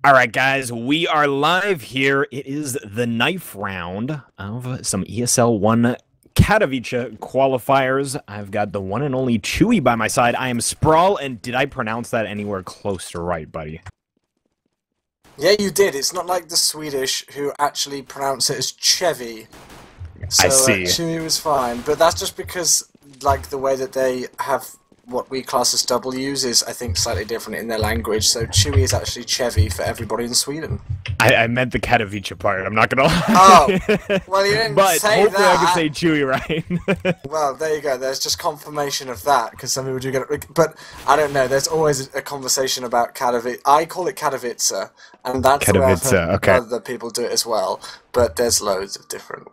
All right, guys, we are live here. It is the knife round of some ESL 1 Katowice qualifiers. I've got the one and only Chewy by my side. I am Sprawl, and did I pronounce that anywhere close to right, buddy? Yeah, you did. It's not like the Swedish who actually pronounce it as Chevy. So, I see. Chewy was fine, but that's just because, like, the way that they have what we class as W's is, I think, slightly different in their language. So Chewy is actually Chevy for everybody in Sweden. I meant the Katowice part. I'm not gonna lie. Oh, well, you didn't but say hopefully that. I can say Chewy right. Well, there you go. There's just confirmation of that, because some people do get it. But I don't know. There's always a conversation about Katowice. I call it Katowice, and that's the way I've heard okay. other people do it as well. But there's loads of different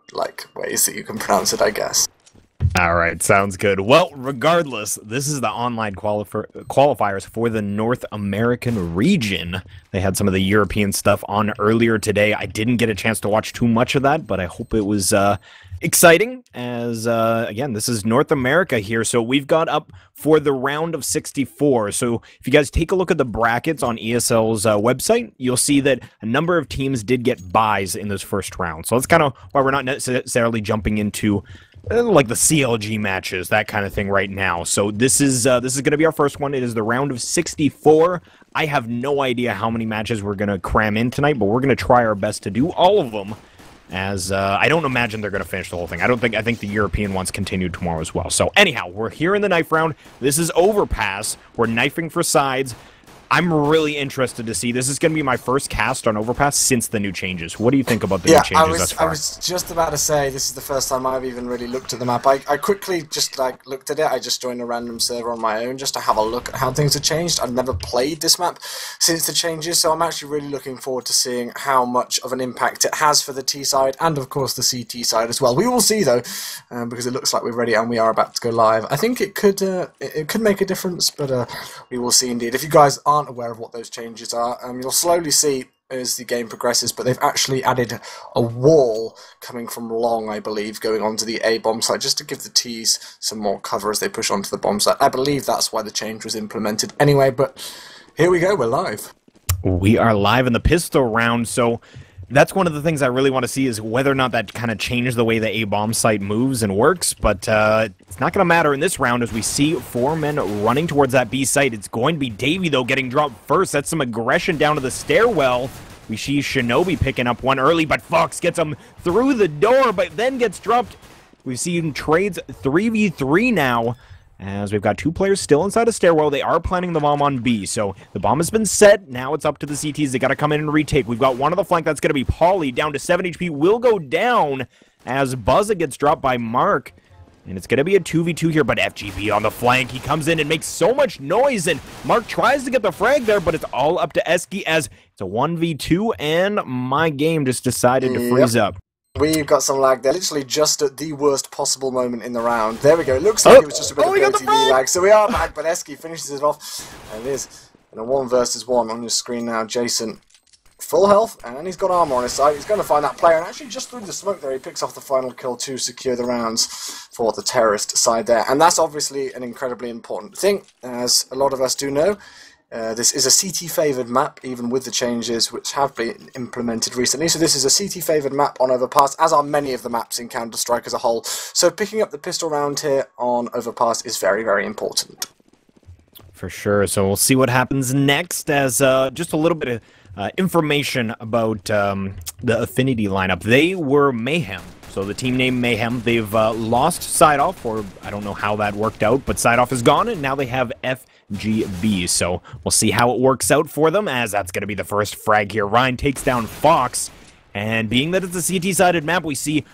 ways that you can pronounce it, I guess. All right, sounds good. Well, regardless, this is the online qualifiers for the North American region. They had some of the European stuff on earlier today. I didn't get a chance to watch too much of that, but I hope it was exciting as, again, this is North America here. So we've got up for the round of 64. So if you guys take a look at the brackets on ESL's website, you'll see that a number of teams did get buys in those first rounds. So that's kind of why we're not necessarily jumping into like the CLG matches, that kind of thing right now. So this is going to be our first one. It is the round of 64. I have no idea how many matches we're going to cram in tonight, but we're going to try our best to do all of them, as I don't imagine they're going to finish the whole thing. I think the European ones continue tomorrow as well. So anyhow, we're here in the knife round. This is Overpass. We're knifing for sides. I'm really interested to see. This is going to be my first cast on Overpass since the new changes. What do you think about the new changes thus far? I was just about to say, this is the first time I've even really looked at the map. I quickly just looked at it. I just joined a random server on my own just to have a look at how things have changed. I've never played this map since the changes, so I'm actually really looking forward to seeing how much of an impact it has for the T side and, of course, the CT side as well. We will see, though, because it looks like we're ready and we are about to go live. I think it could make a difference, but we will see indeed. If you guys aren't aware of what those changes are, you'll slowly see as the game progresses, but they've actually added a wall coming from long, I believe, going onto the A bomb site, just to give the T's some more cover as they push onto the bomb site. I believe that's why the change was implemented anyway, but here we go, we're live. We are live in the pistol round, so that's one of the things I really want to see, is whether or not that kind of changed the way the A-bomb site moves and works, but it's not going to matter in this round as we see 4 men running towards that B site. It's going to be Davey, though, getting dropped first. That's some aggression down to the stairwell. We see Shinobi picking up one early, but Fox gets him through the door, but then gets dropped. We've seen trades 3v3 now, as we've got 2 players still inside a stairwell. They are planning the bomb on B, so the bomb has been set. Now it's up to the CTs. They got to come in and retake. We've got one on the flank. That's going to be Pauly, down to 7 HP. Will go down as Buzza gets dropped by Mark, and it's going to be a 2v2 here, but FGB on the flank. He comes in and makes so much noise, and Mark tries to get the frag there, but it's all up to Eski as it's a 1v2, and my game just decided to freeze up. We've got some lag there, literally just at the worst possible moment in the round. There we go, it looks like it was just a bit of OTV lag, so we are back, but Eski finishes it off, and it is in a 1 versus 1 on your screen now. Jason, full health, and he's got armor on his side. He's going to find that player, and actually just through the smoke there, he picks off the final kill to secure the rounds for the terrorist side there, and that's obviously an incredibly important thing, as a lot of us do know. This is a CT-favoured map, even with the changes which have been implemented recently. So this is a CT-favoured map on Overpass, as are many of the maps in Counter-Strike as a whole. So picking up the pistol round here on Overpass is very, very important. For sure. So we'll see what happens next, as just a little bit of information about the Affinity lineup. They were Mayhem. So the team name Mayhem. They've lost Sideoff, or I don't know how that worked out, but Sideoff is gone, and now they have FGB. So we'll see how it works out for them, as that's going to be the first frag here. Ryan takes down Fox, and being that it's a CT-sided map, we see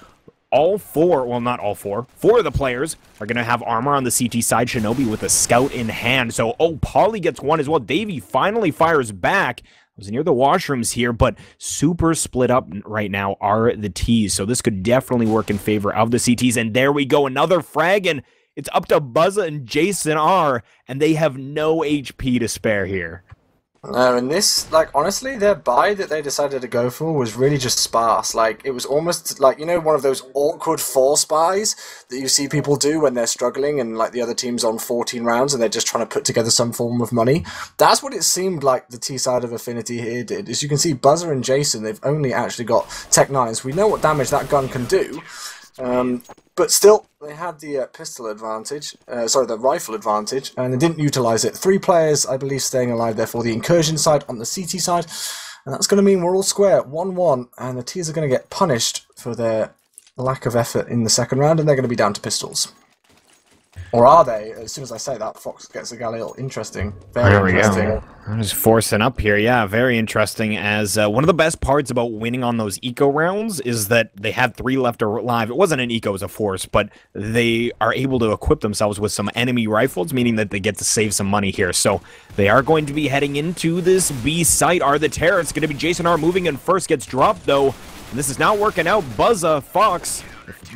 all 4, well, not all 4 of the players are going to have armor on the CT side. Shinobi with a scout in hand. So, Pauly gets one as well. Davey finally fires back. I was near the washrooms here, but super split up right now are the T's. So this could definitely work in favor of the CTs. And there we go, another frag, and it's up to Buzza and Jason R, and they have no HP to spare here. No, and this, like, honestly, their buy that they decided to go for was really just sparse. Like, it was almost like, one of those awkward force buys that you see people do when they're struggling and, like, the other team's on 14 rounds and they're just trying to put together some form of money. That's what it seemed like the T side of Affinity here did. As you can see, Buzzer and Jason, they've only actually got Tech 9s. We know what damage that gun can do. But still, they had the pistol advantage, the rifle advantage, and they didn't utilise it. 3 players, I believe, staying alive there for the Incursion side on the CT side, and that's going to mean we're all square, 1-1, and the T's are going to get punished for their lack of effort in the second round, and they're going to be down to pistols. Or are they? As soon as I say that, Fox gets a Galil. Interesting. Very interesting. Go. I'm just forcing up here. Yeah, very interesting. As one of the best parts about winning on those eco rounds is that they had 3 left alive. It wasn't an eco, it was a force, but they are able to equip themselves with some enemy rifles, meaning that they get to save some money here. So they are going to be heading into this B site. Are the terrorists going to be Jason R moving in first? Gets dropped, though. And this is not working out. Buzza, Fox.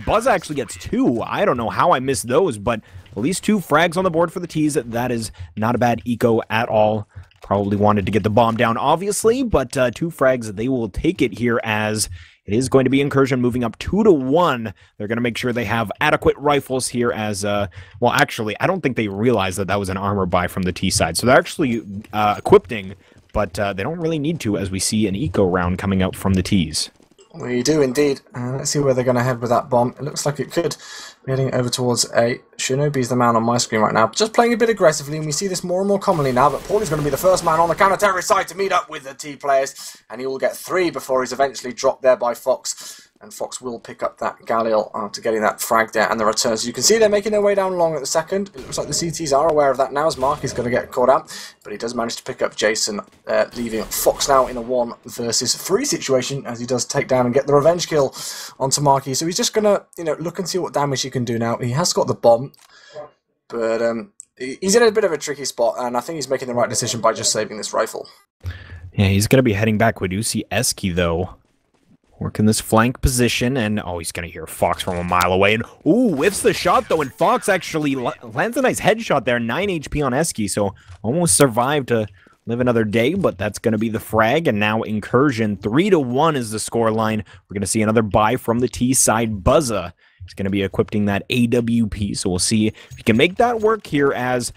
Buzza actually gets 2. I don't know how I missed those, but at least 2 frags on the board for the T's. That is not a bad eco at all. Probably wanted to get the bomb down, obviously, but 2 frags, they will take it here as it is going to be Incursion moving up 2-1. They're going to make sure they have adequate rifles here as, well, actually, I don't think they realized that that was an armor buy from the T side. So they're actually equipping, but they don't really need to as we see an eco round coming out from the T's. We do indeed. Let's see where they're going to head with that bomb. It looks like it could be heading over towards A. Shinobi's the man on my screen right now, just playing a bit aggressively, and we see this more and more commonly now, but Paulie's going to be the first man on the counter-terrorist side to meet up with the T players, and he will get 3 before he's eventually dropped there by Fox. And Fox will pick up that Galil after getting that frag there and the return. So you can see they're making their way down long at the second. It looks like the CTs are aware of that now as Mark is going to get caught out. But he does manage to pick up Jason, leaving Fox now in a 1 versus 3 situation as he does take down and get the revenge kill onto Marky. So he's just going to, look and see what damage he can do now. He has got the bomb, but he's in a bit of a tricky spot, and I think he's making the right decision by just saving this rifle. Yeah, he's going to be heading back. We do see Eski, though, working this flank position, and he's going to hear Fox from a mile away, and whiffs the shot, though, and Fox actually lands a nice headshot there, 9 HP on Eski, so almost survived to live another day, but that's going to be the frag, and now Incursion, 3-1 is the score line. We're going to see another buy from the T side. Buzza is going to be equipping that AWP, so we'll see if he can make that work here as...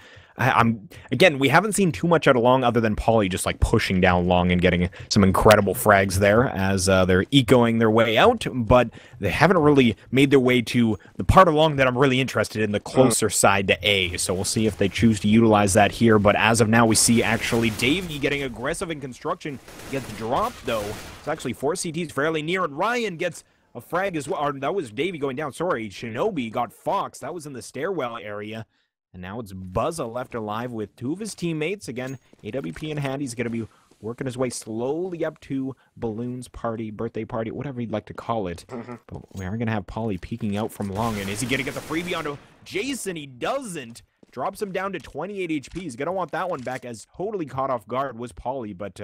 again, we haven't seen too much out of long other than Pauly just like pushing down long and getting some incredible frags there as they're ecoing their way out, but they haven't really made their way to the part of long that I'm really interested in, the closer side to A. So we'll see if they choose to utilize that here, but as of now we see actually Davey getting aggressive in construction, gets dropped though. It's actually 4 CTs fairly near, and Ryan gets a frag as well, or that was Davey going down, sorry, Shinobi got Fox, that was in the stairwell area. And now it's Buzza left alive with 2 of his teammates. Again, AWP in hand. He's going to be working his way slowly up to Balloon's party, birthday party, whatever you'd like to call it. But we are going to have Pauly peeking out from long. And is he going to get the freebie onto Jason? He doesn't. Drops him down to 28 HP. He's going to want that one back, as totally caught off guard was Pauly, but,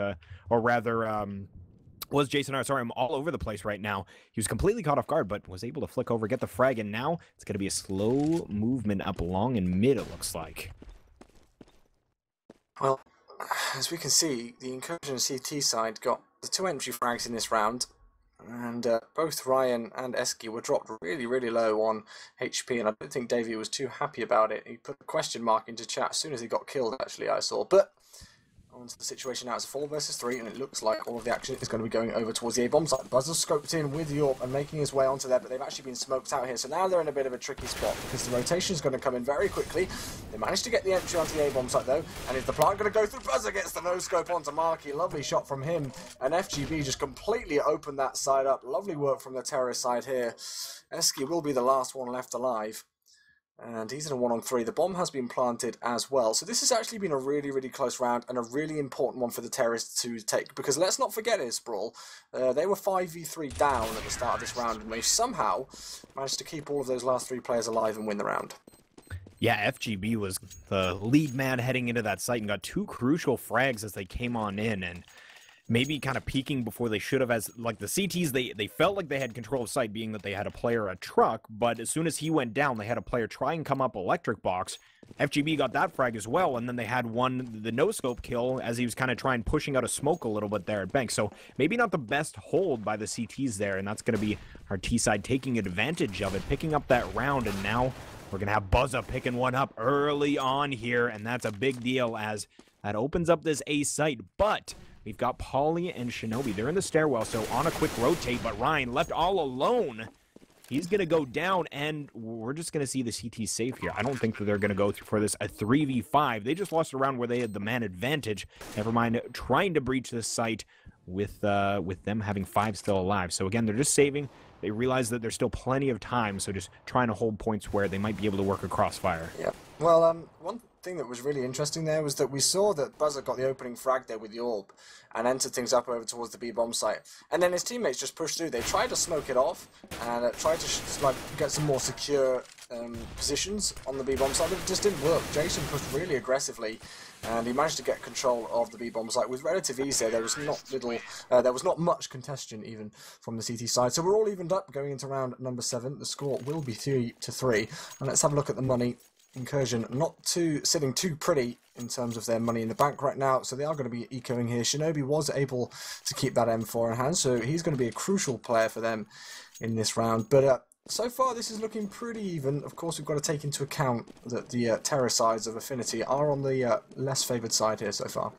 or rather, was Jason R. Sorry, I'm all over the place right now. He was completely caught off guard, but was able to flick over, get the frag, and now it's going to be a slow movement up long and mid, it looks like. Well, as we can see, the Incursion CT side got the 2 entry frags in this round, and both Ryan and Eski were dropped really, really low on HP, and I don't think Davey was too happy about it. He put a question mark into chat as soon as he got killed, actually, I saw. But onto the situation now, it's 4 versus 3, and it looks like all of the action is going to be going over towards the A-bomb site. Buzzer scoped in with York and making his way onto there, but they've actually been smoked out here, so now they're in a bit of a tricky spot because the rotation is going to come in very quickly. They managed to get the entry onto the A-bomb site though, and is the plant going to go through? Buzzer gets the no-scope onto Marky, lovely shot from him, and FGB just completely opened that side up. Lovely work from the terrorist side here. Eski will be the last one left alive. And he's in a 1-on-3. The bomb has been planted as well. So this has actually been a really, really close round and a really important one for the terrorists to take. Because let's not forget it, Sprawl. They were 5v3 down at the start of this round, and they somehow managed to keep all of those last 3 players alive and win the round. Yeah, FGB was the lead man heading into that site and got 2 crucial frags as they came on in, and maybe kind of peaking before they should have, as like the CTs, they felt like they had control of site, being that they had a player a truck, but as soon as he went down, they had a player try and come up electric box, FGB got that frag as well, and then they had the no-scope kill as he was kind of trying pushing out a smoke a little bit there at Bank. So maybe not the best hold by the CTs there, and that's going to be our T-side taking advantage of it, picking up that round, and now we're going to have Buzza picking one up early on here, and that's a big deal as that opens up this A site. But we've got Polly and Shinobi. They're in the stairwell, so on a quick rotate, but Ryan left all alone. He's going to go down, and we're just going to see the CT safe here. I don't think that they're going to go for this a 3v5. They just lost a round where they had the man advantage. Never mind trying to breach this site with them having 5 still alive. So again, they're just saving. They realize that there's still plenty of time, so just trying to hold points where they might be able to work a crossfire. Yeah. Well, one thing that was really interesting there was that we saw that Buzzer got the opening frag there with the orb and entered things up over towards the B-bomb site. And then his teammates just pushed through. They tried to smoke it off and tried to get some more secure positions on the B-bomb site, but it just didn't work. Jason pushed really aggressively, and he managed to get control of the B-bomb site with relative ease there. There was not much contention even from the CT side. So we're all evened up going into round number 7. The score will be 3-3. And let's have a look at the money. Incursion not sitting too pretty in terms of their money in the bank right now, so they are going to be ecoing here. Shinobi was able to keep that M4 in hand, so he's going to be a crucial player for them in this round. But so far this is looking pretty even. Of course, we've got to take into account that the terror sides of Affinity are on the less favoured side here so far.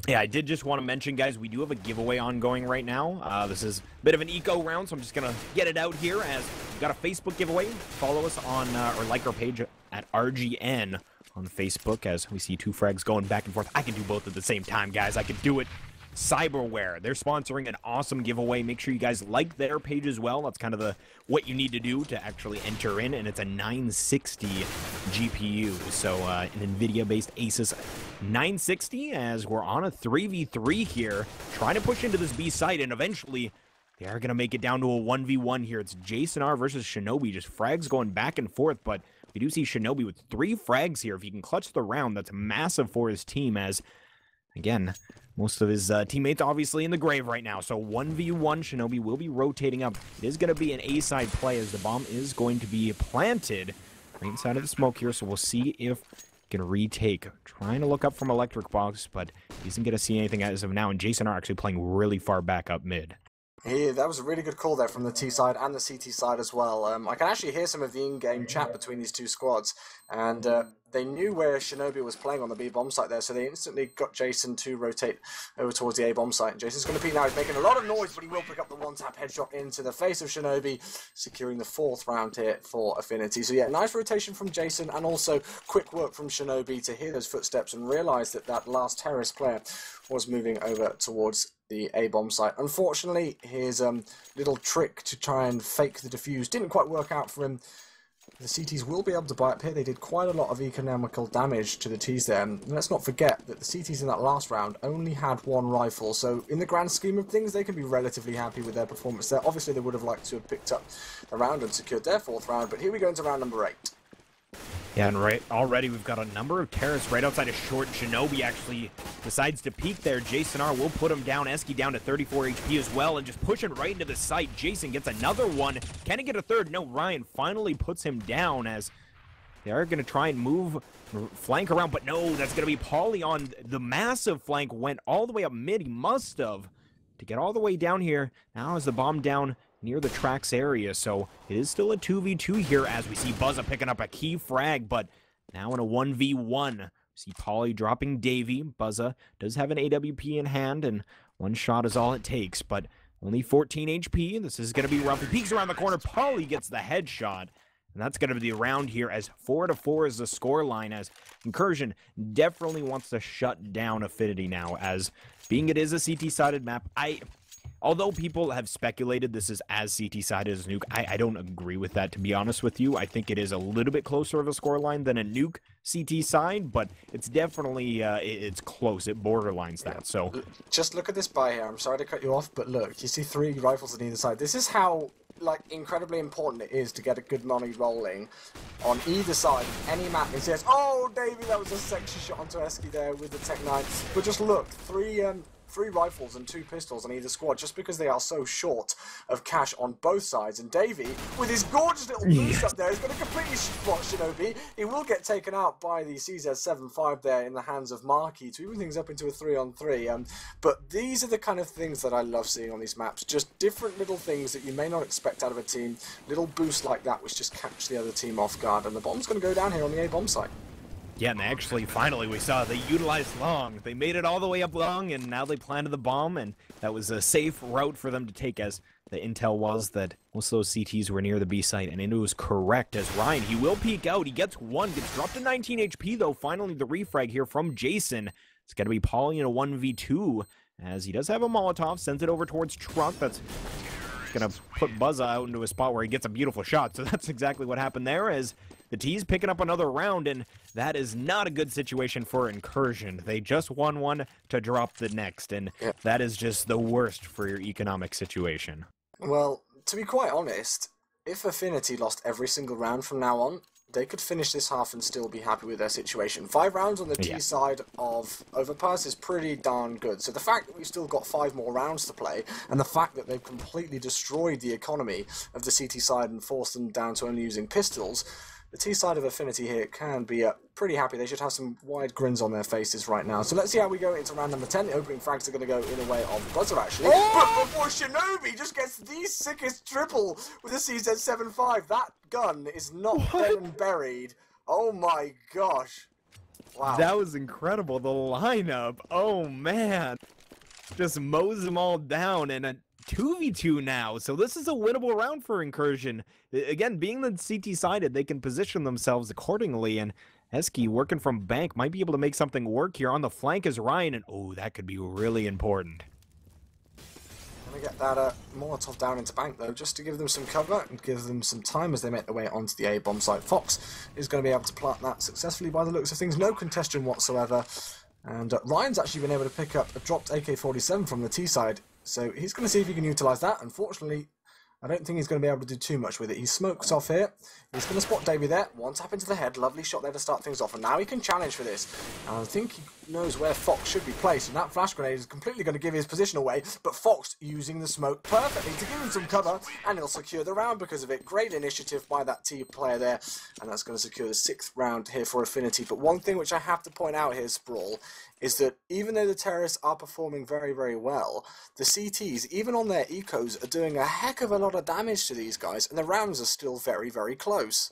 Yeah, I did just want to mention, guys, we do have a giveaway ongoing right now. This is a bit of an eco round, so I'm just going to get it out here as we've got a Facebook giveaway. Follow us on, or like our page at RGN on Facebook as we see 2 frags going back and forth. I can do both at the same time, guys. I can do it. Cyberware, they're sponsoring an awesome giveaway. Make sure you guys like their page as well. That's kind of what you need to do to actually enter in, and it's a 960 GPU, so an NVIDIA-based Asus 960, as we're on a 3v3 here, trying to push into this B site, and eventually they are going to make it down to a 1v1 here. It's Jason R versus Shinobi, just frags going back and forth, but we do see Shinobi with 3 frags here. If he can clutch the round, that's massive for his team, as again, most of his teammates obviously in the grave right now. So 1v1, Shinobi will be rotating up. It is going to be an A-side play as the bomb is going to be planted right inside of the smoke here. So we'll see if he can retake. Trying to look up from Electric Box, but he isn't going to see anything as of now. And Jason are actually playing really far back up mid. Yeah, that was a really good call there from the T side and the CT side as well. I can actually hear some of the in-game chat between these two squads, and they knew where Shinobi was playing on the B-bomb site there, so they instantly got Jason to rotate over towards the A-bomb site. And Jason's going to peek now. He's making a lot of noise, but he will pick up the one-tap headshot into the face of Shinobi, securing the 4th round here for Affinity. So yeah, nice rotation from Jason, and also quick work from Shinobi to hear those footsteps and realise that that last terrorist player was moving over towards the A-bomb site. Unfortunately, his little trick to try and fake the defuse didn't quite work out for him. The CTs will be able to buy up here. They did quite a lot of economical damage to the Ts there. And let's not forget that the CTs in that last round only had 1 rifle, so in the grand scheme of things, they can be relatively happy with their performance there. Obviously, they would have liked to have picked up a round and secured their 4th round, but here we go into round number 8. Yeah, and already we've got a number of terrorists right outside of short. Shinobi actually decides to peek there. Jason R will put him down. Eski down to 34 HP as well, and just pushing right into the site. Jason gets another one. Can he get a 3rd? No, Ryan finally puts him down as they are going to try and flank around, but no, that's going to be Pauly on the massive flank. Went all the way up mid. He must have to get all the way down here. Now is the bomb down near the tracks area, so it is still a 2v2 here as we see Buzza picking up a key frag, but now in a 1v1. We see Pauly dropping Davey. Buzza does have an AWP in hand, and 1 shot is all it takes, but only 14 HP. This is going to be rough. He peeks around the corner. Pauly gets the headshot, and that's going to be the round here as 4-4 is the score line, as Incursion definitely wants to shut down Affinity now, as being it is a CT-sided map, although people have speculated this is as CT-sided as Nuke, I don't agree with that, to be honest with you. I think it is a little bit closer of a scoreline than a Nuke CT side, but it's definitely, it's close. It borderlines that, so. Just look at this buy here. I'm sorry to cut you off, but look, you see 3 rifles on either side. This is how, incredibly important it is to get a good money rolling on either side of any map in CS. Oh, Davey, that was a sexy shot onto Eski there with the Tech 9. But just look, 3 3 rifles and 2 pistols on either squad just because they are so short of cash on both sides. And Davey, with his gorgeous little boost up there, is going to completely spot Shinobi. He will get taken out by the CZ-75 there in the hands of Marky to even things up into a 3-on-3. But these are the kind of things that I love seeing on these maps. Just different little things that you may not expect out of a team. Little boosts like that which just catch the other team off guard. And the bomb's going to go down here on the A-bomb site. Yeah, and actually, finally, we saw they utilized long. They made it all the way up long, and now they planted the bomb, and that was a safe route for them to take, as the intel was that most of those CTs were near the B site, and it was correct, as Ryan, he will peek out. He gets one, gets dropped to 19 HP, though. Finally, the refrag here from Jason. It's going to be Paulie in a 1v2, as he does have a Molotov, sends it over towards Truck. That's going to put Buzza out into a spot where he gets a beautiful shot, so that's exactly what happened there, as the T's picking up another round, and that is not a good situation for Incursion. They just won one to drop the next, and that is just the worst for your economic situation. Well, to be quite honest, if Affinity lost every single round from now on, they could finish this half and still be happy with their situation. 5 rounds on the T side of Overpass is pretty darn good. So the fact that we've still got 5 more rounds to play, and the fact that they've completely destroyed the economy of the CT side and forced them down to only using pistols, the T side of Affinity here can be pretty happy. They should have some wide grins on their faces right now. So let's see how we go into round number 10. The opening frags are going to go in a way of Buzzer, actually. But before Shinobi just gets the sickest triple with a CZ-75. That gun is not dead and buried. Oh my gosh. Wow. That was incredible. The lineup. Oh, man. Just mows them all down, and a 2v2 now, so this is a winnable round for Incursion. Again, being the CT-sided, they can position themselves accordingly, and Eski, working from bank, might be able to make something work here. On the flank is Ryan, and oh, that could be really important. Gonna get that Molotov down into bank, though, just to give them some cover and give them some time as they make their way onto the A-bomb site. Fox is going to be able to plant that successfully by the looks of things. No congestion whatsoever. And Ryan's actually been able to pick up a dropped AK-47 from the T side. So he's going to see if he can utilise that. Unfortunately, I don't think he's going to be able to do too much with it. He smokes off here. He's going to spot Davey there. One tap into the head. Lovely shot there to start things off. And now he can challenge for this. And I think he knows where Fox should be placed. And that flash grenade is completely going to give his position away. But Fox using the smoke perfectly to give him some cover. And he'll secure the round because of it. Great initiative by that T player there. And that's going to secure the 6th round here for Affinity. But one thing which I have to point out here, Sprawl, is that even though the terrorists are performing very, very well, the CTs, even on their ecos, are doing a heck of a lot of damage to these guys, and the rounds are still very, very close.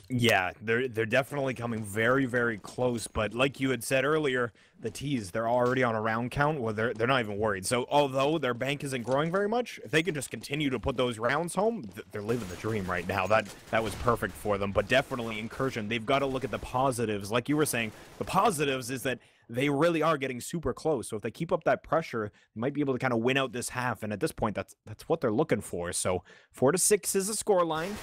Yeah, they're definitely coming very, very close, but like you had said earlier, the T's, they're already on a round count. Well, they're not even worried. So although their bank isn't growing very much, if they can just continue to put those rounds home, they're living the dream right now. That was perfect for them, but definitely Incursion, they've got to look at the positives. Like you were saying, the positives is that they really are getting super close. So if they keep up that pressure, they might be able to kind of win out this half, and at this point, that's what they're looking for. So 4-6 is the scoreline.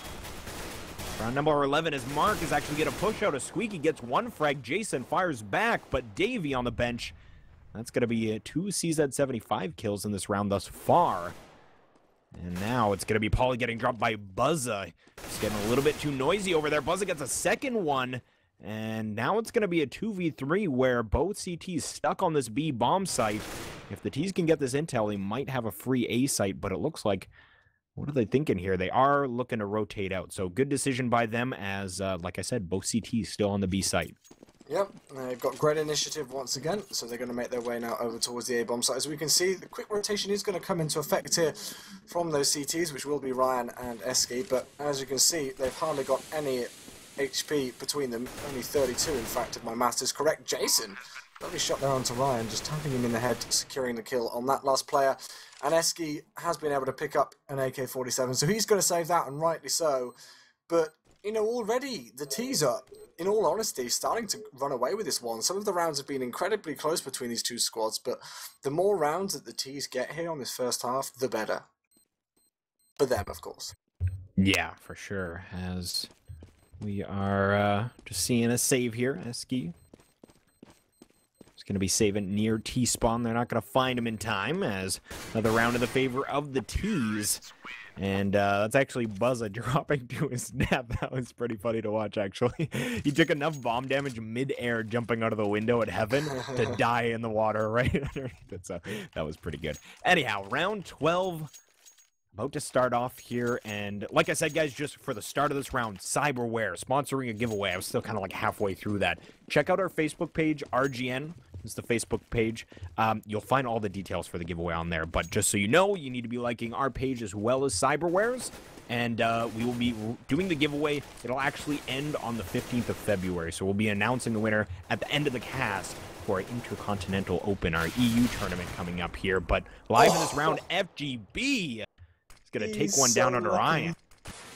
Round number 11 is Mark is actually going to push out a Squeaky, gets one frag. Jason fires back, but Davey on the bench. That's going to be 2 CZ-75 kills in this round thus far. And now it's going to be Paulie getting dropped by Buzza. It's getting a little bit too noisy over there. Buzza gets a second one. And now it's going to be a 2v3 where both CTs stuck on this B bomb site. If the T's can get this intel, they might have a free A site, but it looks like, what are they thinking here? They are looking to rotate out. So good decision by them as, like I said, both CTs still on the B site. Yep, they've got great initiative once again, so they're going to make their way now over towards the A-bomb site. As we can see, the quick rotation is going to come into effect here from those CTs, which will be Ryan and Eski, but as you can see, they've hardly got any HP between them, only 32 in fact, if my maths is correct. Jason, lovely shot there onto Ryan, just tapping him in the head, securing the kill on that last player. And Eski has been able to pick up an AK-47, so he's going to save that, and rightly so. But, you know, already the T's are, in all honesty, starting to run away with this one. Some of the rounds have been incredibly close between these two squads, but the more rounds that the T's get here on this first half, the better. For them, of course. Yeah, for sure. As we are just seeing a save here, Eski. Just going to be saving near T-spawn. They're not going to find him in time, as another round in the favor of the T's. And that's actually Buzza dropping to his death. That was pretty funny to watch, actually. He took enough bomb damage mid-air jumping out of the window at Heaven to die in the water right underneath it. So that was pretty good. Anyhow, round 12 about to start off here. And like I said, guys, just for the start of this round, Cyberware sponsoring a giveaway. I was still kind of like halfway through that. Check out our Facebook page, RGN. It's the Facebook page. You'll find all the details for the giveaway on there. But just so you know, you need to be liking our page as well as Cyberware's. And we will be doing the giveaway. It'll actually end on the 15th of February. So we'll be announcing the winner at the end of the cast for our Intercontinental Open, our EU tournament coming up here. But live in this round, FGB is going to take one down under Ryan.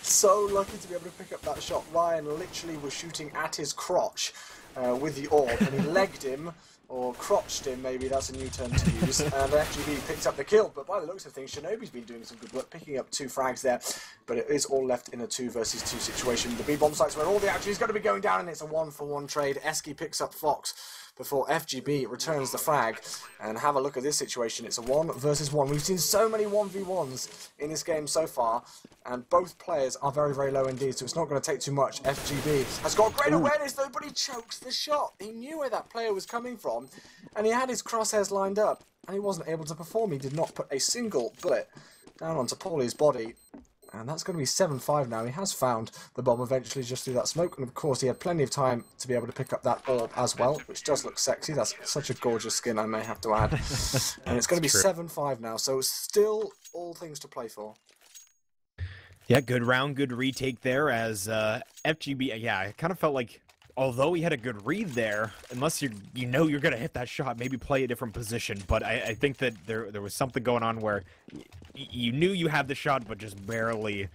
So lucky to be able to pick up that shot. Ryan literally was shooting at his crotch with the orb, and he legged him, or crotched him, maybe that's a new term to use, and FGB picked up the kill. But by the looks of things, Shinobi's been doing some good work, picking up 2 frags there, but it is all left in a 2 versus 2 situation. The B-bomb site's where all the action is going to be going down, and it's a 1-for-1 trade. Eski picks up Fox before FGB returns the frag. And have a look at this situation. It's a 1 versus 1. We've seen so many 1v1s in this game so far, and both players are very, very low indeed, so it's not going to take too much. FGB has got great awareness though, but he chokes the shot. He knew where that player was coming from, and he had his crosshairs lined up, and he wasn't able to perform. He did not put a single bullet down onto Paulie's body. And that's going to be 7-5 now. He has found the bomb eventually just through that smoke. And of course, he had plenty of time to be able to pick up that orb as well, which does look sexy. That's such a gorgeous skin, I may have to add. And it's going to be 7-5 now. So still all things to play for. Yeah, good round, good retake there as FGB. Yeah, I kind of felt like, although he had a good read there, unless you know you're going to hit that shot, maybe play a different position. But I think that there was something going on where you knew you had the shot, but just barely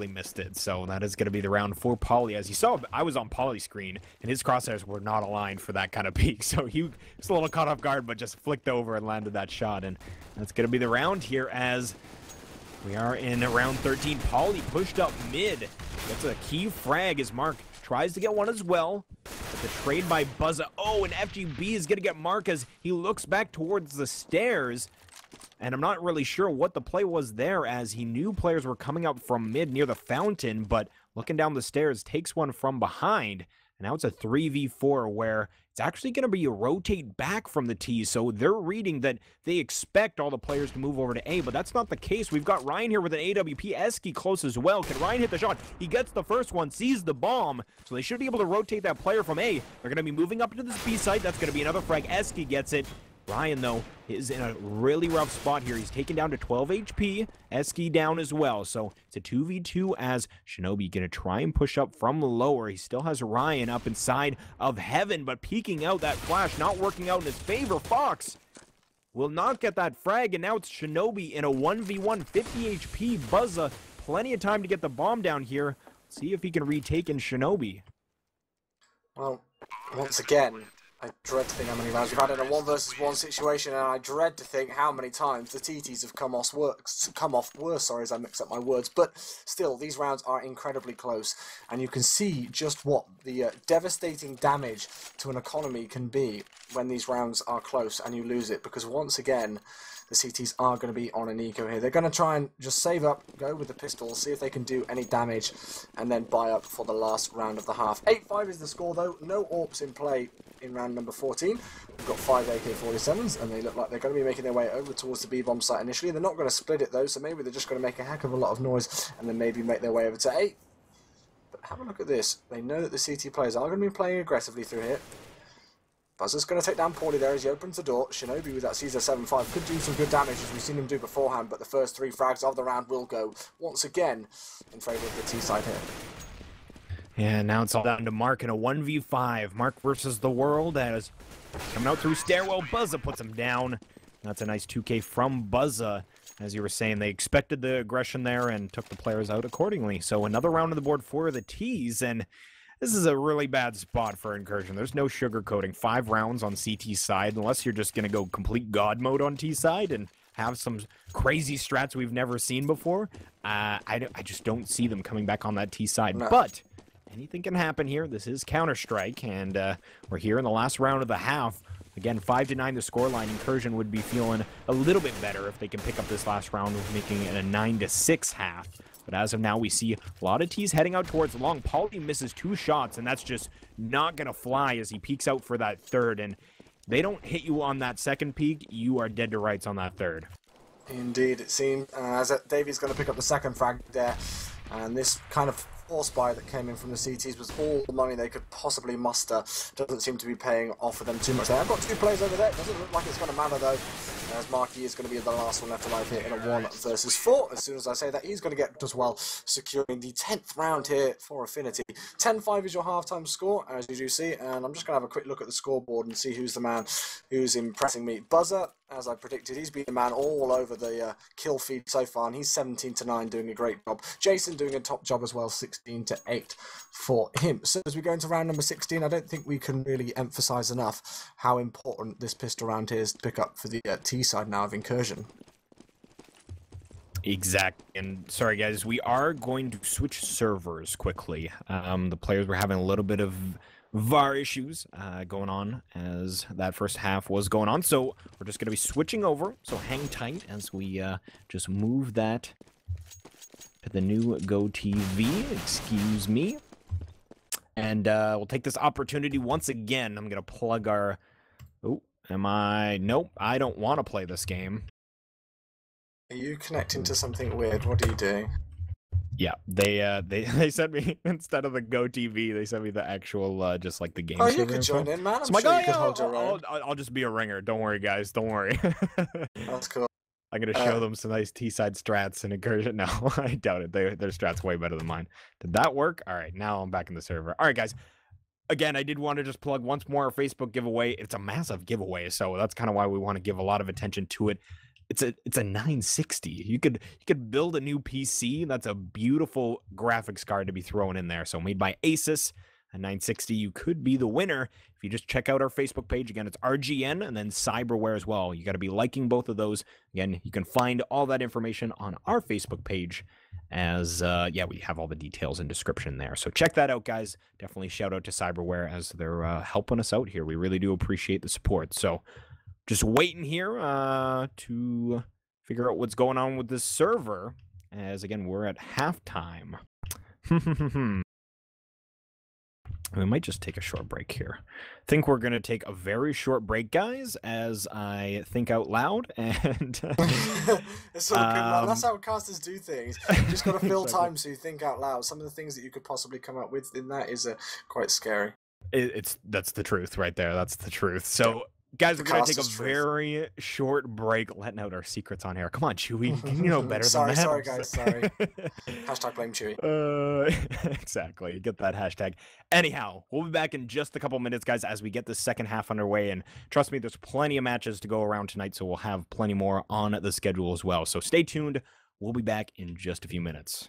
missed it. So that is going to be the round for Paulie. As you saw, I was on Paulie's screen, and his crosshairs were not aligned for that kind of peak. So he was a little caught off guard, but just flicked over and landed that shot. And that's going to be the round here as we are in round 13. Paulie pushed up mid. Gets a key frag as Mark tries to get one as well. But the trade by Buzza. Oh, and FGB is going to get Mark as he looks back towards the stairs. And I'm not really sure what the play was there, as he knew players were coming up from mid near the fountain, but looking down the stairs, takes one from behind. And now it's a 3v4 where it's actually going to be a rotate back from the T. So they're reading that they expect all the players to move over to A, but that's not the case. We've got Ryan here with an AWP. Eski close as well. Can Ryan hit the shot? He gets the first one, sees the bomb. So they should be able to rotate that player from A. They're going to be moving up into this B site. That's going to be another frag. Eski gets it. Ryan, though, is in a really rough spot here. He's taken down to 12 HP. Eski down as well. So it's a 2v2 as Shinobi going to try and push up from lower. He still has Ryan up inside of Heaven, but peeking out that flash, not working out in his favor. Fox will not get that frag, and now it's Shinobi in a 1v1, 50 HP. Buzza, plenty of time to get the bomb down here. See if he can retake in Shinobi. Well, once again, I dread to think how many rounds we've had in a 1 versus 1 situation, and I dread to think how many times the TTs have come off worse, sorry, as I mix up my words. But still, these rounds are incredibly close, and you can see just what the devastating damage to an economy can be when these rounds are close and you lose it, because once again, the CTs are going to be on an eco here. They're going to try and just save up, go with the pistols, see if they can do any damage, and then buy up for the last round of the half. 8-5 is the score, though. No AWPs in play in round number 14. We've got 5 AK-47s, and they look like they're going to be making their way over towards the B-bomb site initially. They're not going to split it, though, so maybe they're just going to make a heck of a lot of noise, and then maybe make their way over to 8. But have a look at this. They know that the CT players are going to be playing aggressively through here. Buzzer's going to take down Paulie there as he opens the door. Shinobi with that Caesar 7.5 could do some good damage, as we've seen him do beforehand, but the first 3 frags of the round will go once again in favour of the T side here. Yeah, now it's all down to Mark in a 1v5. Mark versus the world as coming out through stairwell. Buzza puts him down. That's a nice 2K from Buzza. As you were saying, they expected the aggression there and took the players out accordingly. So another round on the board for the T's, and this is a really bad spot for Incursion. There's no sugarcoating. 5 rounds on CT side, unless you're just going to go complete God mode on T side and have some crazy strats we've never seen before. I just don't see them coming back on that T side. No. But anything can happen here. This is Counter-Strike, and we're here in the last round of the half. Again, 5-9 the scoreline. Incursion would be feeling a little bit better if they can pick up this last round, making it a 9-6 half. But as of now, we see a lot of T's heading out towards long. Pauly misses 2 shots, and that's just not going to fly as he peeks out for that third. And they don't hit you on that second peek, you are dead to rights on that third. Indeed, it seemed as Davy's going to pick up the second frag there, and this kind of force buy that came in from the CTs was all the money they could possibly muster. Doesn't seem to be paying off for them too much there. I've got 2 players over there. Doesn't look like it's going to matter though, as Marky is going to be the last one left alive here in a 1 versus 4. As soon as I say that, he's going to get as well, securing the 10th round here for Affinity. 10-5 is your halftime score, as you do see, and I'm just going to have a quick look at the scoreboard and see who's the man who's impressing me. Buzzer, as I predicted, he's been the man all over the kill feed so far, and he's 17-9, doing a great job. Jason doing a top job as well, 16-8 for him. So as we go into round number 16, I don't think we can really emphasise enough how important this pistol round here is to pick up for the T side now of Incursion. Exactly. And sorry guys, we are going to switch servers quickly. The players were having a little bit of VAR issues going on as that first half was going on, so we're just going to be switching over, so hang tight as we just move that to the new Go TV, excuse me. And we'll take this opportunity once again. I'm going to plug our... Oh, nope, I don't want to play this game. Are you connecting to something weird? What are you doing? Yeah, they sent me, instead of the Go TV, they sent me the actual, just like the game. Oh, you could join in, man. I'm so sure like, you could hold your own. I'll just be a ringer. Don't worry, guys. Don't worry. That's cool. I'm going to show them some nice T-side strats and Incursion. No, I doubt it. Their strats way better than mine. Did that work? All right, now I'm back in the server. All right, guys. Again, I did want to just plug once more our Facebook giveaway. It's a massive giveaway, so that's kind of why we want to give a lot of attention to it. It's a 960. You could build a new PC. That's a beautiful graphics card to be thrown in there. So made by Asus, a 960. You could be the winner if you just check out our Facebook page. Again, it's RGN and then Cyberware as well. You got to be liking both of those. Again, you can find all that information on our Facebook page, as yeah, we have all the details and description there. So check that out, guys. Definitely shout out to Cyberware as they're helping us out here. We really do appreciate the support. So just waiting here to figure out what's going on with this server, as again, we're at halftime. We might just take a short break here. I think we're going to take a very short break, guys, as I think out loud. And it's all good, man. That's how casters do things. You just got to fill Exactly. time so you think out loud. Some of the things that you could possibly come up with in that is quite scary. That's the truth right there. That's the truth. So, guys, we're going to take a very short break, letting out our secrets on air. Come on, Chewy. You know better than that. Sorry, guys. Sorry. Hashtag blame Chewy. Exactly. Get that hashtag. Anyhow, we'll be back in just a couple minutes, guys, as we get the second half underway. And trust me, there's plenty of matches to go around tonight, so we'll have plenty more on the schedule as well. So stay tuned. We'll be back in just a few minutes.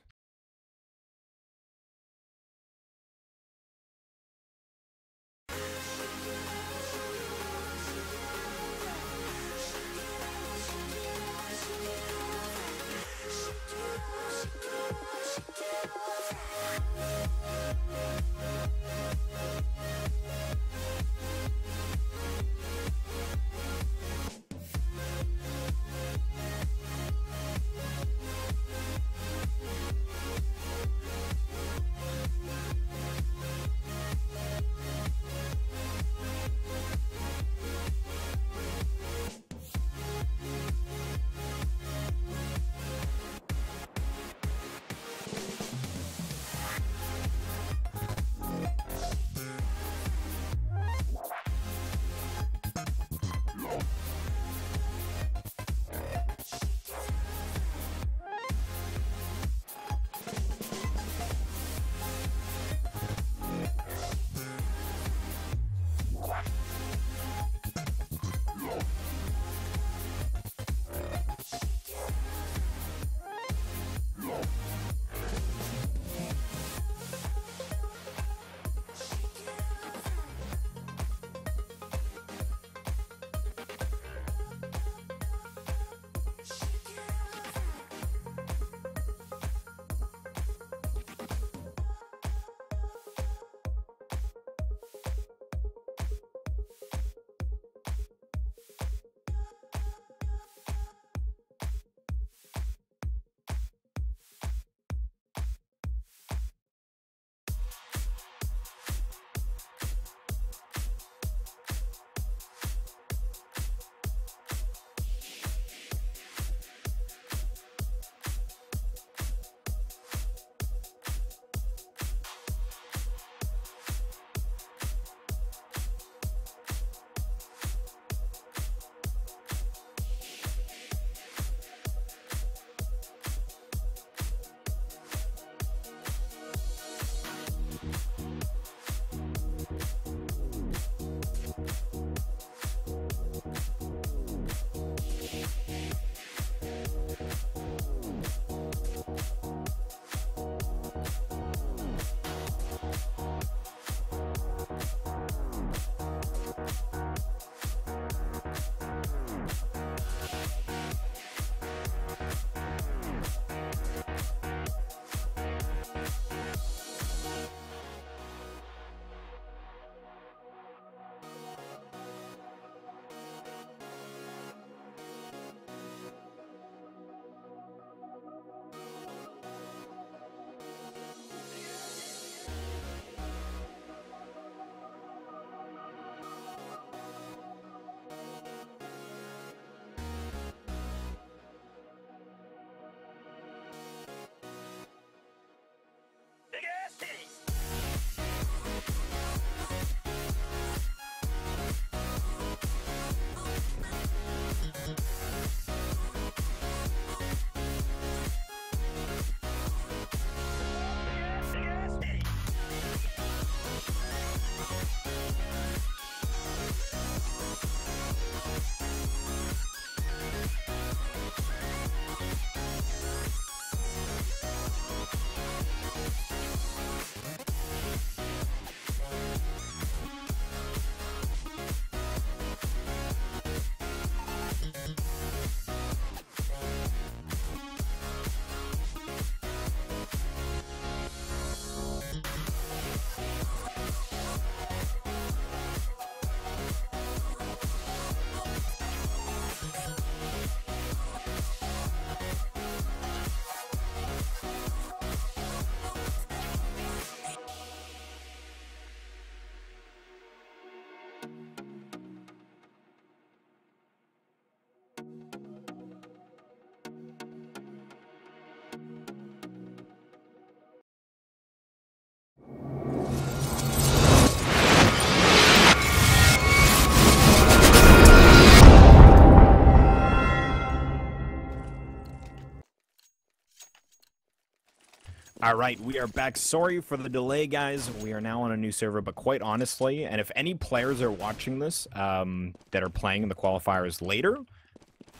All right, we are back. Sorry for the delay, guys. We are now on a new server, but quite honestly, and if any players are watching this that are playing in the qualifiers later,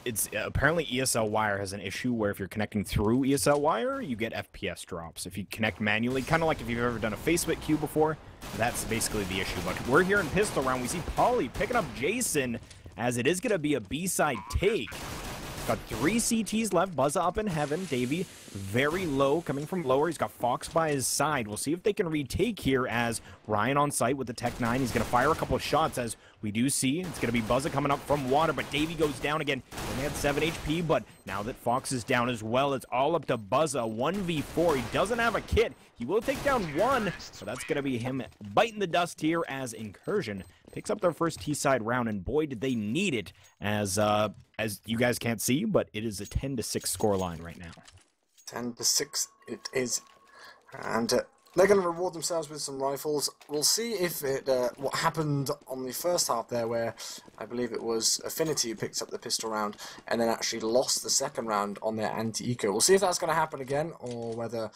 it's apparently ESL Wire has an issue where if you're connecting through ESL Wire, you get FPS drops. If you connect manually, kind of like if you've ever done a Facebook queue before, that's basically the issue. But we're here in Pistol Round. We see Polly picking up Jason, as it is going to be a B-side take. Got 3 CTs left. Buzza up in heaven. Davey very low, coming from lower. He's got Fox by his side. We'll see if they can retake here as Ryan on site with the Tech 9. He's going to fire a couple of shots as we do see. It's going to be Buzza coming up from water, but Davey goes down again. He only had 7 HP, but now that Fox is down as well, it's all up to Buzza. 1v4. He doesn't have a kit. He will take down 1, so that's going to be him biting the dust here as Incursion picks up their first T-side round, and boy, did they need it as you guys can't see, but it is a 10-6 score line right now. 10-6 it is, and they're going to reward themselves with some rifles. We'll see if it what happened on the first half there, where I believe it was Affinity who picked up the pistol round and then actually lost the second round on their anti-eco. We'll see if that's going to happen again, or whether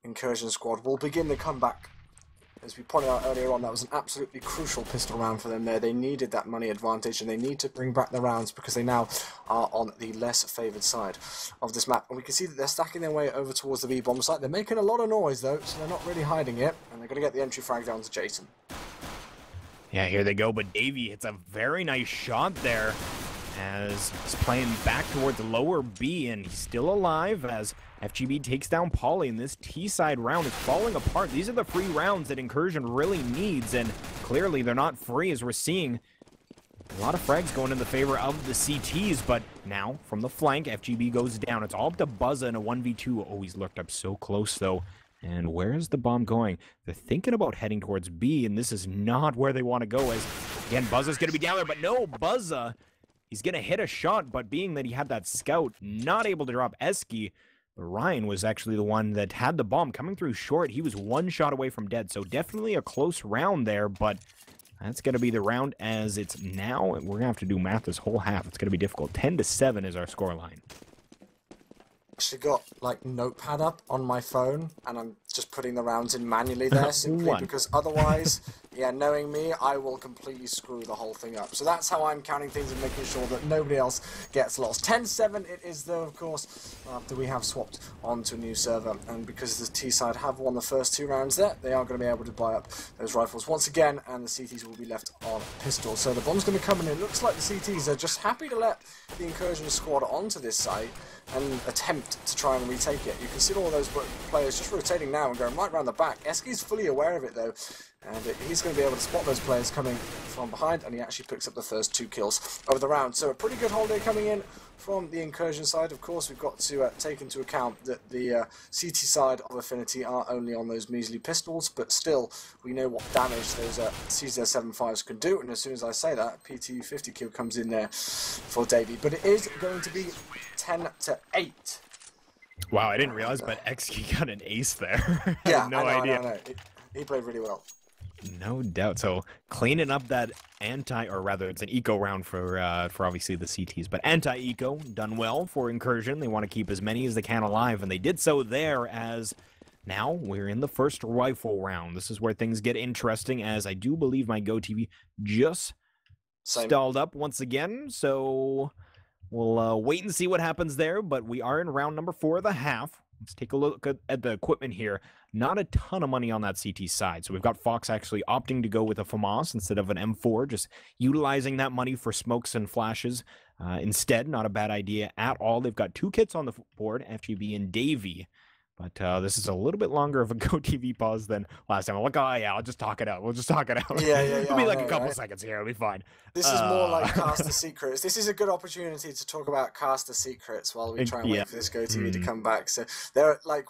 Incursion squad will begin the comeback. As we pointed out earlier on, that was an absolutely crucial pistol round for them there. They needed that money advantage, and they need to bring back the rounds because they now are on the less favoured side of this map. And we can see that they're stacking their way over towards the B-bomb site. They're making a lot of noise, though, so they're not really hiding it. And they're going to get the entry frag down to Jason. Yeah, here they go, but Davey hits a very nice shot there as he's playing back towards lower B, and he's still alive as FGB takes down Polly, and this T-side round is falling apart. These are the free rounds that Incursion really needs, and clearly they're not free, as we're seeing a lot of frags going in the favor of the CTs, but now from the flank, FGB goes down. It's all up to Buzza in a 1v2. Oh, he's lurked up so close, though. And where is the bomb going? They're thinking about heading towards B, and this is not where they want to go, as, again, Buzza's going to be down there, but no, Buzza, he's going to hit a shot, but being that he had that scout, not able to drop Eski, Ryan was actually the one that had the bomb coming through short. He was 1 shot away from dead, so definitely a close round there, but that's going to be the round as it's now. We're going to have to do math this whole half. It's going to be difficult. 10-7 is our scoreline. Actually got like notepad up on my phone, and I'm just putting the rounds in manually there simply because otherwise, yeah, knowing me, I will completely screw the whole thing up. So that's how I'm counting things and making sure that nobody else gets lost. 10-7 it is, though, of course, after we have swapped onto a new server, and because the T-side have won the first 2 rounds there, they are going to be able to buy up those rifles once again, and the CTs will be left on pistol. So the bomb's going to come in. It looks like the CTs are just happy to let the Incursion squad onto this site and attempt to try and retake it. You can see all those players just rotating now and going right around the back. Eski's fully aware of it, though, and he's going to be able to spot those players coming from behind, and he actually picks up the first 2 kills of the round. So a pretty good holiday coming in from the Incursion side. Of course, we've got to take into account that the CT side of Affinity are only on those measly pistols, but still, we know what damage those CZ75s can do, and as soon as I say that, PT50 kill comes in there for Davey. But it is going to be 10-8. Wow, I didn't realize, but XK got an ace there. Yeah, no idea. I know. He played really well. No doubt. So cleaning up that or rather, it's an eco round for obviously the CTs, but anti-eco done well for Incursion. They want to keep as many as they can alive, and they did so there. As now we're in the first rifle round. This is where things get interesting, as I do believe my GoTV just stalled up once again. So we'll wait and see what happens there. But we are in round number 4 of the half. Let's take a look at the equipment here. Not a ton of money on that CT side. So we've got Fox actually opting to go with a FAMAS instead of an M4, just utilizing that money for smokes and flashes instead. Not a bad idea at all. They've got 2 kits on the board, FGB and Davey. But this is a little bit longer of a GoTV pause than last time. I'm like, oh yeah, I'll just talk it out. We'll just talk it out. Yeah. It'll be like a couple seconds here. It'll be fine. This is more like Caster Secrets. This is a good opportunity to talk about Caster Secrets while we try and wait for this GoTV to come back. So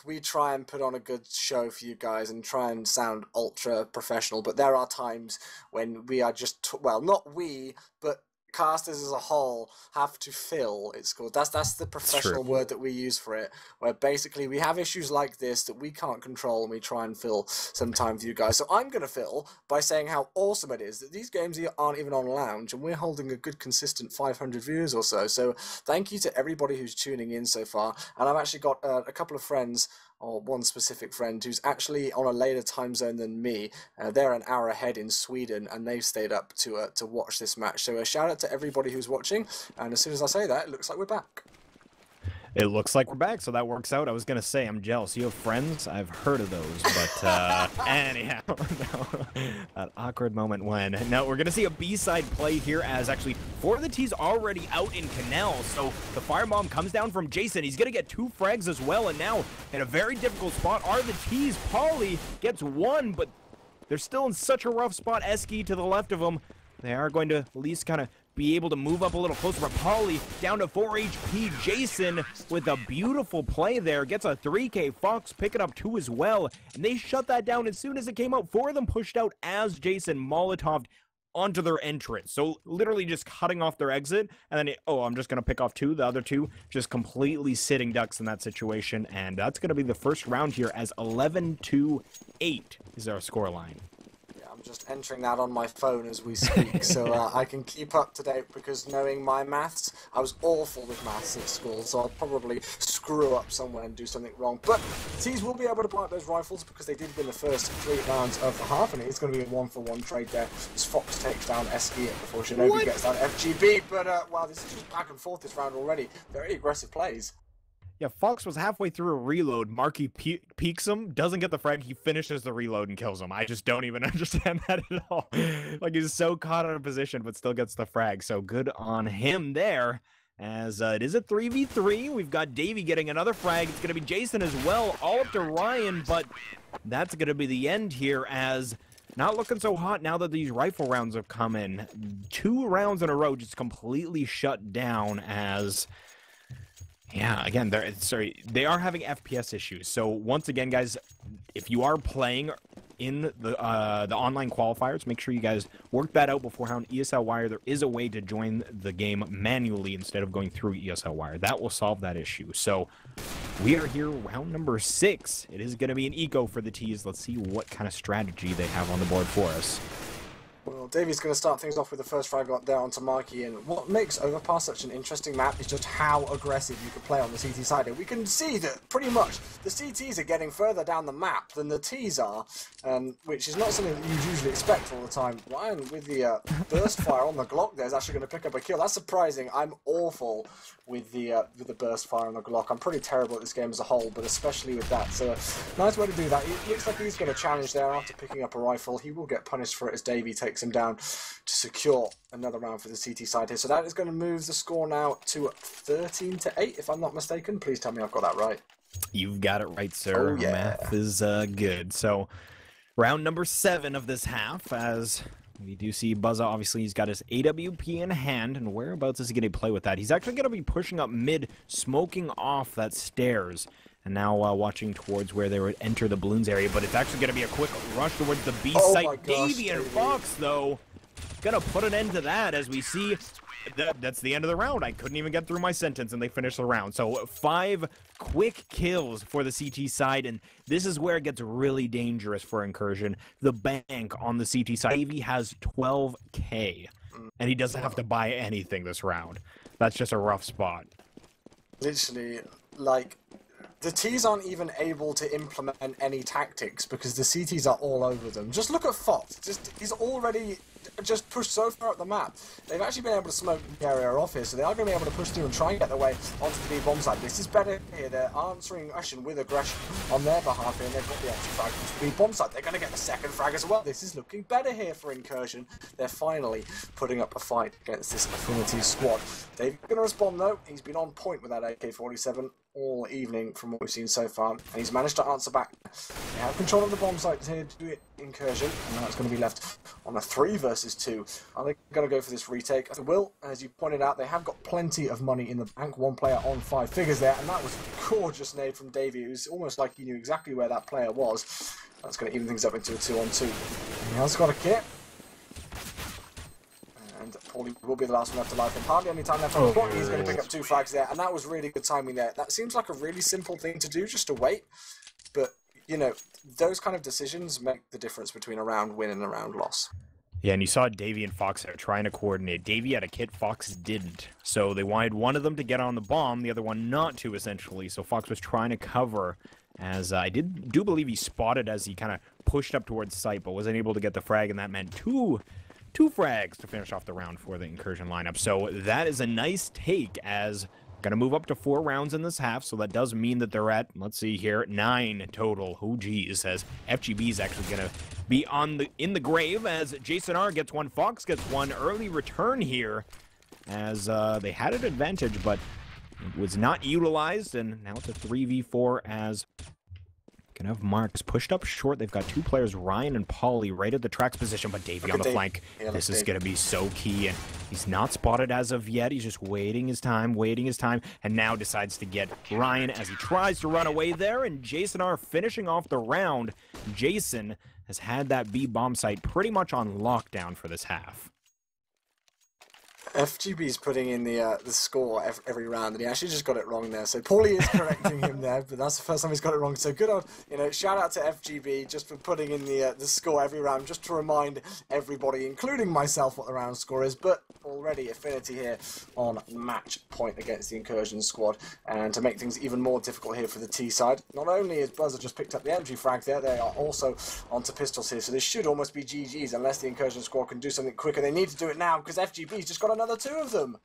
we try and put on a good show for you guys and try and sound ultra professional. But there are times when we are just, well, not we, but casters as a whole have to fill, it's called. That's the professional word that we use for it, where basically we have issues like this that we can't control and we try and fill some time with you guys. So I'm going to fill by saying how awesome it is that these games aren't even on Lounge and we're holding a good consistent 500 viewers or so. So thank you to everybody who's tuning in so far. And I've actually got a couple of friends, or one specific friend who's actually on a later time zone than me. They're an hour ahead in Sweden, and they've stayed up to watch this match. So a shout out to everybody who's watching, and as soon as I say that, it looks like we're back. It looks like we're back, so that works out. I was going to say, I'm jealous. You have friends? I've heard of those, but anyhow, no, that awkward moment when... Now, we're going to see a B-side play here as actually 4 of the T's already out in Canal, so the firebomb comes down from Jason. He's going to get 2 frags as well, and now in a very difficult spot are the T's. Pauly gets 1, but they're still in such a rough spot. Eski to the left of them. They are going to at least kind of be able to move up a little closer, but Pauly down to 4 HP. Jason with a beautiful play there, gets a 3K. Fox picking up 2 as well, and they shut that down as soon as it came out. 4 of them pushed out as Jason Molotov'd onto their entrance, so literally just cutting off their exit, and then, I'm just going to pick off 2, the other 2 just completely sitting ducks in that situation, and that's going to be the first round here as 11-8 is our scoreline. I'm just entering that on my phone as we speak, so I can keep up to date, because knowing my maths, I was awful with maths at school, so I'll probably screw up somewhere and do something wrong. But the T's will be able to plant those rifles because they did win the first 3 rounds of the half, and it's going to be a 1-for-1 trade there as Fox takes down Eski before Shinobi gets down FGB. But wow, this is just back and forth this round already. Very aggressive plays. Yeah, Fox was halfway through a reload. Marky peeks him, doesn't get the frag. He finishes the reload and kills him. I just don't even understand that at all. Like, he's so caught out of position, but still gets the frag. So good on him there. As it is a 3v3. We've got Davey getting another frag. It's going to be Jason as well, all up to Ryan, but that's going to be the end here, as not looking so hot now that these rifle rounds have come in. 2 rounds in a row just completely shut down, as... Yeah, again, they are having FPS issues. So once again, guys, if you are playing in the online qualifiers, make sure you guys work that out beforehand. ESL Wire, there is a way to join the game manually instead of going through ESL Wire. That will solve that issue. So we are here, round number 6. It is going to be an eco for the T's. Let's see what kind of strategy they have on the board for us. Well, Davey's going to start things off with the first frag there onto Marky, and what makes Overpass such an interesting map is just how aggressive you can play on the CT side. And we can see that pretty much the CTs are getting further down the map than the Ts are, which is not something that you usually expect all the time. Ryan with the burst fire on the Glock there is actually going to pick up a kill. That's surprising. I'm awful with the burst fire on the Glock. I'm pretty terrible at this game as a whole, but especially with that. So nice way to do that. It looks like he's going to challenge there after picking up a rifle. He will get punished for it as Davey takes him down to secure another round for the CT side here. So that is going to move the score now to 13-8, if I'm not mistaken. Please tell me I've got that right. You've got it right, sir. Oh, yeah. Math is good. So round number 7 of this half, as we do see Buzza. Obviously, he's got his AWP in hand, and whereabouts is he going to play with that? He's actually going to be pushing up mid, smoking off that stairs. And now watching towards where they would enter the balloons area, but it's actually going to be a quick rush towards the B site. Davey and Fox, though, going to put an end to that, as we see that's the end of the round. I couldn't even get through my sentence, and they finished the round. So 5 quick kills for the CT side, and this is where it gets really dangerous for Incursion. The bank on the CT side. Davey has 12K, and he doesn't have to buy anything this round. That's just a rough spot. Literally, like... The T's aren't even able to implement any tactics because the CTs are all over them. Just look at Fox. He's already just pushed so far up the map. They've actually been able to smoke the area off here, so they are going to be able to push through and try and get their way onto the B-bomb side. This is better here. They're answering aggression with aggression on their behalf here, and they've got the extra frag onto the B-bomb side. They're going to get the second frag as well. This is looking better here for Incursion. They're finally putting up a fight against this Affinity squad. They're going to respond, though. He's been on point with that AK-47 all evening from what we've seen so far, and he's managed to answer back. They have control of the bomb site here to do it, Incursion, and now it's going to be left on a 3 versus 2. Are they going to go for this retake? They will. As you pointed out, they have got plenty of money in the bank. 1 player on 5 figures there, and that was a gorgeous nade from Davey. It was almost like he knew exactly where that player was. That's going to even things up into a 2-on-2. He has got a kit. And Paulie will be the last one left alive, and hardly any time left on the clock. He's going to pick up 2 frags there, and that was really good timing there. That seems like a really simple thing to do, just to wait, but, you know, those kind of decisions make the difference between a round win and a round loss. Yeah, and you saw Davey and Fox there trying to coordinate. Davey had a kit, Fox didn't. So they wanted one of them to get on the bomb, the other one not to, essentially. So Fox was trying to cover, as I do believe he spotted as he kind of pushed up towards site, but wasn't able to get the frag, and that meant two frags to finish off the round for the Incursion lineup. So that is a nice take, as going to move up to 4 rounds in this half, so that does mean that they're at, let's see here, 9 total. Oh, geez, as FGB is actually going to be in the grave, as Jason R gets one, Fox gets one. Early return here, as they had an advantage, but it was not utilized, and now it's a 3v4, as gonna have Marks pushed up short. They've got 2 players, Ryan and Paulie, right at the tracks position, but Davey on the flank. This is gonna be so key, and he's not spotted as of yet. He's just waiting his time, and now decides to get Ryan as he tries to run away there, and Jason R finishing off the round. Jason has had that B bomb site pretty much on lockdown for this half. FGB's putting in the score every round, and he actually just got it wrong there. So Paulie is correcting him there, but that's the first time he's got it wrong. So good on, you know, shout out to FGB just for putting in the score every round, just to remind everybody, including myself, what the round score is. But already Affinity here on match point against the Incursion squad, and to make things even more difficult here for the T side, not only has Buzzer just picked up the entry frag there, they are also onto pistols here. So this should almost be GG's unless the Incursion squad can do something quicker. They need to do it now because FGB's just got another 2 of them.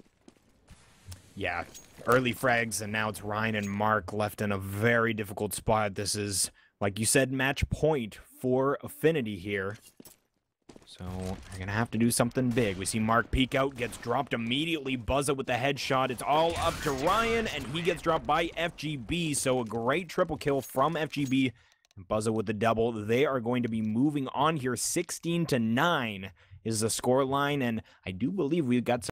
Yeah, early frags, and now it's Ryan and Mark left in a very difficult spot. This is, like you said, match point for Affinity here. So they're going to have to do something big. We see Mark peek out, gets dropped immediately. Buzza with the headshot. It's all up to Ryan, and he gets dropped by FGB. So a great triple kill from FGB. And Buzza with the double. They are going to be moving on here. 16-9 is the score line, and I do believe we've got some